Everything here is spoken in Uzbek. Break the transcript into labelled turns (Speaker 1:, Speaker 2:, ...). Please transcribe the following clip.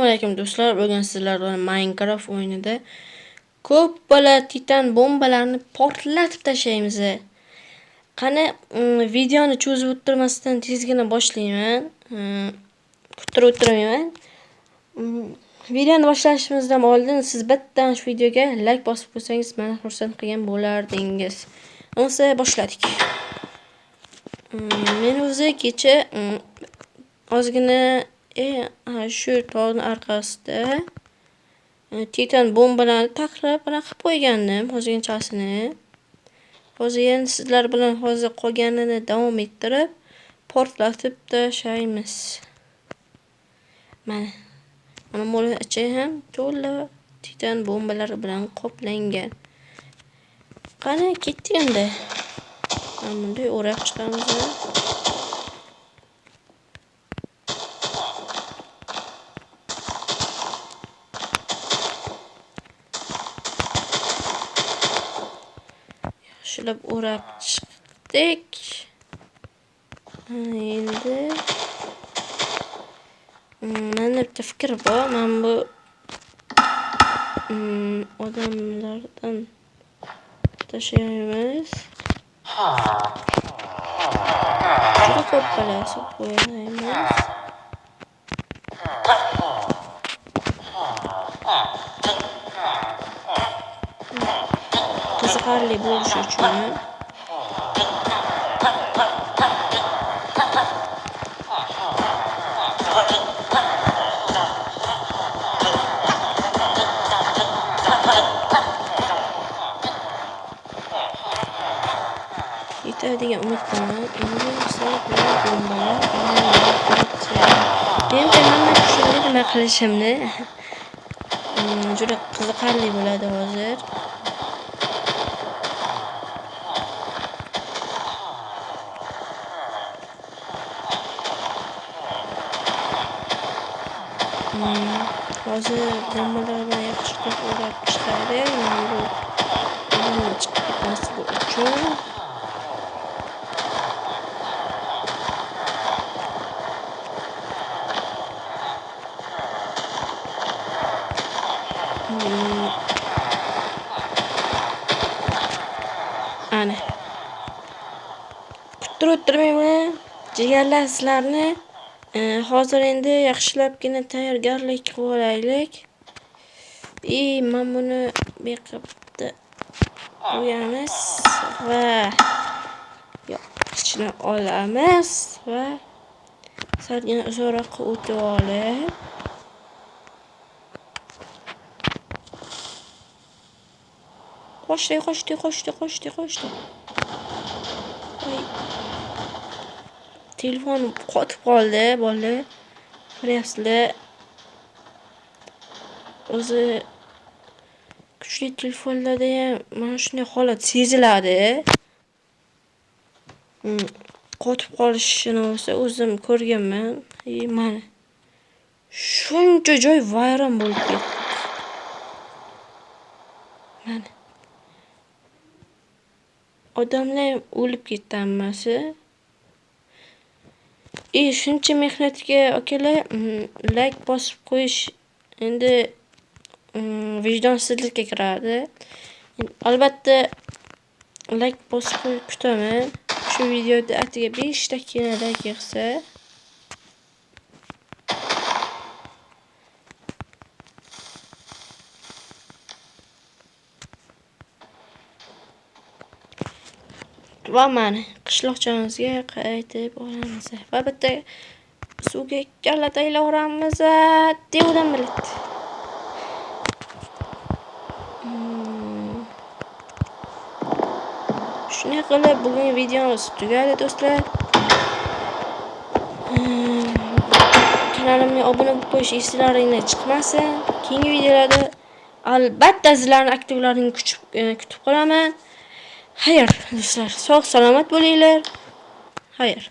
Speaker 1: alaykum do'stlar. Bugun sizlar bilan Minecraft o'yinida ko'p bola titan bombalarni portlatib tashlaymiz. Qani videoni cho'zib o'tirmasdan tezgina boshlayman. Kuttirib o'tirmayman. Videoni boshlashimizdan oldin siz bittadan shu videoga like bosib qo'ysangiz meni xursand qilgan bo'lardingiz. Bo'lsa boshladik. Men o'zi kecha ozgina shu tog'ning orqasida titan bombalarni taxlab qilib qo'ygandim hozirchasini. Hozir endi sizlar bilan hozir qolganini davom ettirib portlatib tashlaymiz. Mana mo'l ichi ham to'la titan bombalar bilan qoplangan. Qani ketdik endi. Mana bunday o'rab chiqamiz. Yaxshilab o'rab chiqdik. Endi menda bitta fikr bor. Men bu odamlardan tashlaymiz. Juda ko'p balasib qo'yamiz. Qiziqarli bo'lishi uchun yetadigan umiddaman. Endi bombalar endi hamma tushunadi nima qilishimni. Juda qiziqarli bo'ladi hozir. Hozir bombalarni yaxshilab o'rab chiqaylik. Bu chiqib ketmasligi uchun. Ana. Kuttirib o'tirmayman. Jigarlar sizlarni. Hozir endi yaxshilabgina tayyorgarlik qilib olaylik. Men buni beqibda qo'yamiz va ichini olamiz va salgina uzoqroqqa o'tib olib qo'shdi. Telefon qotib qoldi, bola. Ko'ryapsizlar. O'zi kuchli telefonlarda ham mana shunday holat seziladi. Qotib qolishini o'zim ko'rganman. Mana shuncha joy vayron bo'lib ketdi. Mana odamlar o'lib ketdi hammasi. Shuncha mehnatga akalar like bosib qo'yish endi vijdonsizlikka kiradi. Albatta like bosib qo'yib kutaman. Shu videoda atiga 5 takina like yig'sa va mana qishloqchamizga qaytib olamiz. Va bitta suvga kalla tayyoramiz devdan biladi. Shunday qilib bugungi videomiz tugadi do'stlar. Kanalimga obuna bo'lib qo'yish eslaringizdan chiqmasin. Keyingi videolarda albatta sizlarning aktivlaringizni kutib qolaman. Xayr do'stlar, sog' salomat bo'linglar. Xayr.